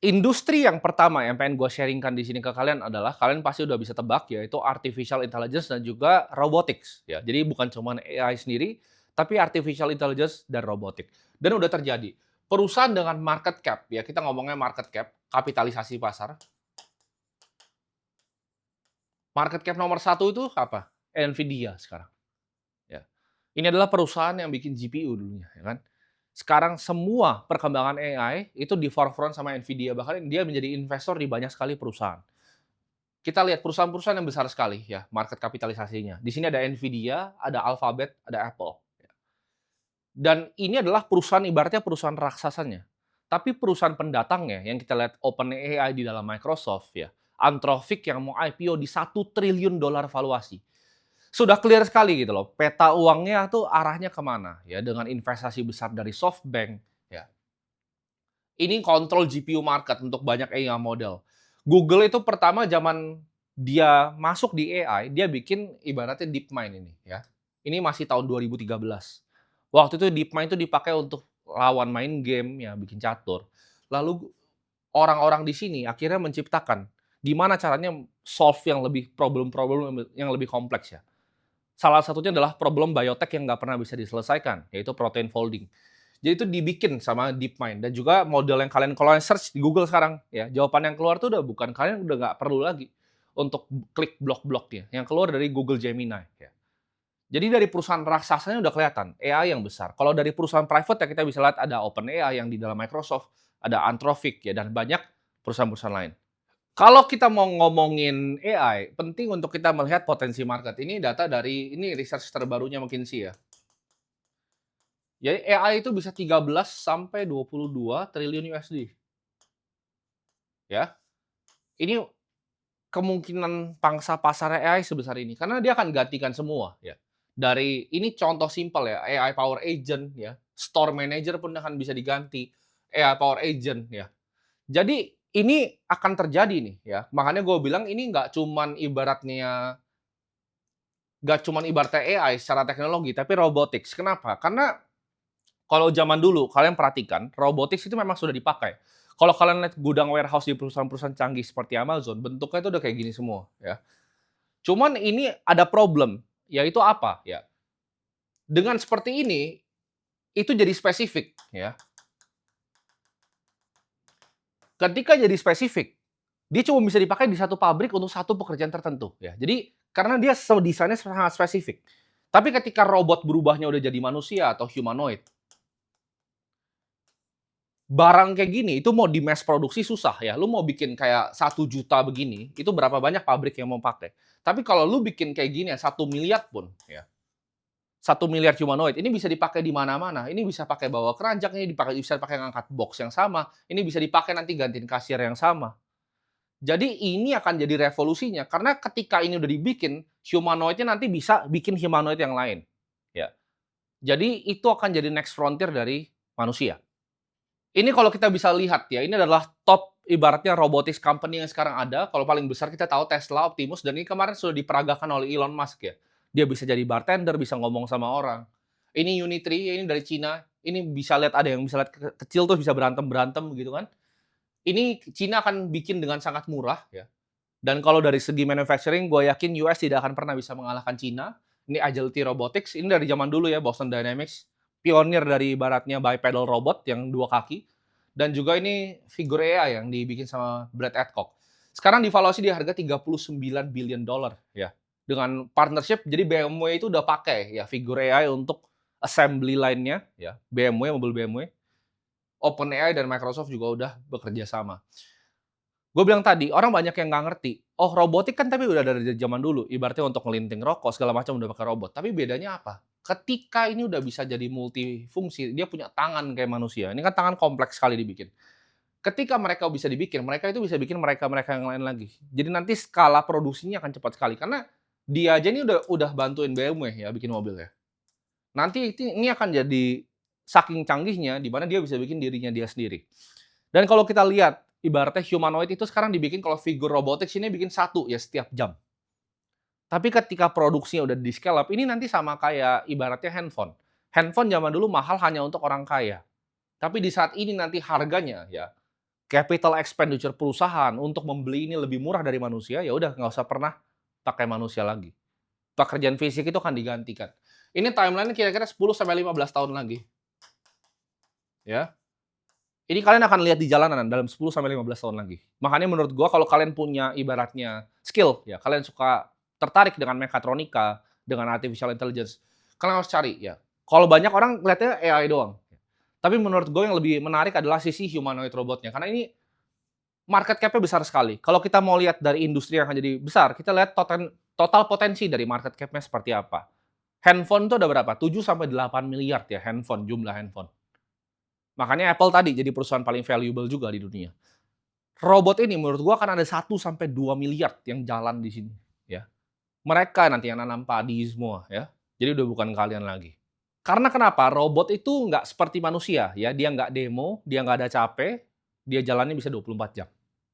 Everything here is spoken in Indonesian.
Industri yang pertama yang pengen gue sharing-kan di sini ke kalian adalah kalian pasti udah bisa tebak yaitu artificial intelligence dan juga robotics ya. Jadi bukan cuman AI sendiri, tapi artificial intelligence dan robotik. Dan udah terjadi. Perusahaan dengan market cap ya, kita ngomongnya market cap, kapitalisasi pasar. Market cap nomor satu itu apa? Nvidia sekarang, ya. Ini adalah perusahaan yang bikin GPU dulunya, ya kan. Sekarang semua perkembangan AI itu di forefront sama Nvidia, bahkan dia menjadi investor di banyak sekali perusahaan. Kita lihat perusahaan-perusahaan yang besar sekali ya, market kapitalisasinya. Di sini ada Nvidia, ada Alphabet, ada Apple. Dan ini adalah perusahaan ibaratnya perusahaan raksasanya. Tapi perusahaan pendatangnya yang kita lihat OpenAI di dalam Microsoft ya, Anthropic yang mau IPO di $1 triliun valuasi. Sudah clear sekali gitu loh, peta uangnya tuh arahnya kemana ya, dengan investasi besar dari SoftBank ya. Ini kontrol GPU market untuk banyak AI model. Google itu pertama zaman dia masuk di AI, dia bikin ibaratnya DeepMind ini ya. Ini masih tahun 2013. Waktu itu DeepMind itu dipakai untuk lawan main game ya, bikin catur. Lalu orang-orang di sini akhirnya menciptakan gimana caranya solve yang lebih problem-problem yang lebih kompleks ya. Salah satunya adalah problem biotek yang nggak pernah bisa diselesaikan, yaitu protein folding. Jadi itu dibikin sama DeepMind dan juga model yang kalau search di Google sekarang ya, jawaban yang keluar tuh udah bukan kalian udah nggak perlu lagi untuk klik blok-bloknya, yang keluar dari Google Gemini ya. Jadi dari perusahaan raksasanya udah kelihatan, AI yang besar. Kalau dari perusahaan private ya kita bisa lihat ada OpenAI yang di dalam Microsoft, ada Anthropic ya, dan banyak perusahaan-perusahaan lain. Kalau kita mau ngomongin AI, penting untuk kita melihat potensi market. Ini data dari ini research terbarunya McKinsey ya. Jadi AI itu bisa 13 sampai 22 triliun USD ya. Ini kemungkinan pangsa pasar AI sebesar ini karena dia akan gantikan semua ya. Dari ini contoh simpel ya, AI power agent ya, store manager pun akan bisa diganti AI power agent ya. Jadi ini akan terjadi nih ya. Makanya gue bilang ini nggak cuman ibaratnya AI secara teknologi, tapi robotics. Kenapa? Karena kalau zaman dulu kalian perhatikan, robotics itu memang sudah dipakai. Kalau kalian lihat gudang warehouse di perusahaan-perusahaan canggih seperti Amazon, bentuknya itu udah kayak gini semua, ya. Cuman ini ada problem, yaitu apa? Ya, dengan seperti ini, itu jadi spesifik, ya. Ketika jadi spesifik, dia cuma bisa dipakai di satu pabrik untuk satu pekerjaan tertentu, ya. Jadi karena dia desainnya sangat spesifik. Tapi ketika robot berubahnya udah jadi manusia atau humanoid, barang kayak gini itu mau di-mass produksi susah ya, lu mau bikin kayak 1 juta begini, itu berapa banyak pabrik yang mau pakai. Tapi kalau lu bikin kayak gini ya 1 miliar pun ya, 1 miliar humanoid ini bisa dipakai di mana-mana. Ini bisa pakai bawa keranjang, ini bisa dipakai ngangkat box yang sama, ini bisa dipakai nanti gantiin kasir yang sama. Jadi ini akan jadi revolusinya, karena ketika ini udah dibikin, humanoid-nya nanti bisa bikin humanoid yang lain, ya. Jadi itu akan jadi next frontier dari manusia. Ini kalau kita bisa lihat ya, ini adalah top ibaratnya robotics company yang sekarang ada. Kalau paling besar kita tahu Tesla, Optimus, dan ini kemarin sudah diperagakan oleh Elon Musk ya. Dia bisa jadi bartender, bisa ngomong sama orang. Ini Unitree, ini dari Cina. Ini bisa lihat ada yang bisa lihat kecil tuh bisa berantem-berantem gitu kan. Ini Cina akan bikin dengan sangat murah ya. Dan kalau dari segi manufacturing, gue yakin US tidak akan pernah bisa mengalahkan Cina. Ini Agility Robotics, ini dari zaman dulu ya, Boston Dynamics. Pionir dari ibaratnya bipedal robot yang 2 kaki. Dan juga ini figur AI yang dibikin sama Brad Adcock. Sekarang divaluasi di harga 39 billion dollar ya. Dengan partnership, jadi BMW itu udah pakai ya figur AI untuk assembly line-nya ya. BMW, mobil BMW. OpenAI dan Microsoft juga udah bekerja sama. Gue bilang tadi, orang banyak yang nggak ngerti, oh robotik kan tapi udah dari zaman dulu, ibaratnya untuk ngelinting rokok segala macam udah pakai robot. Tapi bedanya apa? Ketika ini udah bisa jadi multifungsi, dia punya tangan kayak manusia. Ini kan tangan kompleks sekali dibikin. Ketika mereka bisa dibikin, mereka itu bisa bikin mereka-mereka yang lain lagi. Jadi nanti skala produksinya akan cepat sekali karena dia aja ini udah bantuin BMW ya bikin mobil ya. Nanti ini akan jadi saking canggihnya di mana dia bisa bikin dirinya dia sendiri. Dan kalau kita lihat, ibaratnya humanoid itu sekarang dibikin kalau figur robotics ini bikin satu ya setiap jam. Tapi ketika produksinya udah di-scale up, ini nanti sama kayak ibaratnya handphone. Handphone zaman dulu mahal hanya untuk orang kaya. Tapi di saat ini nanti harganya ya, capital expenditure perusahaan untuk membeli ini lebih murah dari manusia, ya udah nggak usah pernah pakai manusia lagi. Pekerjaan fisik itu akan digantikan. Ini timeline-nya kira-kira 10 sampai 15 tahun lagi, ya. Ini kalian akan lihat di jalanan dalam 10 sampai 15 tahun lagi. Makanya menurut gua kalau kalian punya ibaratnya skill ya, kalian suka tertarik dengan mekatronika, dengan artificial intelligence, kalian harus cari ya. Kalau banyak orang ngeliatnya AI doang. Tapi menurut gue yang lebih menarik adalah sisi humanoid robotnya. Karena ini market cap-nya besar sekali. Kalau kita mau lihat dari industri yang akan jadi besar, kita lihat total potensi dari market cap-nya seperti apa. Handphone itu ada berapa? 7 sampai 8 miliar ya handphone, jumlah handphone. Makanya Apple tadi jadi perusahaan paling valuable juga di dunia. Robot ini menurut gua akan ada 1 sampai 2 miliar yang jalan di sini, ya. Mereka nanti yang nanam padi semua, ya. Jadi udah bukan kalian lagi. Karena kenapa? Robot itu nggak seperti manusia, ya. Dia nggak demo, dia nggak ada capek, dia jalannya bisa 24 jam.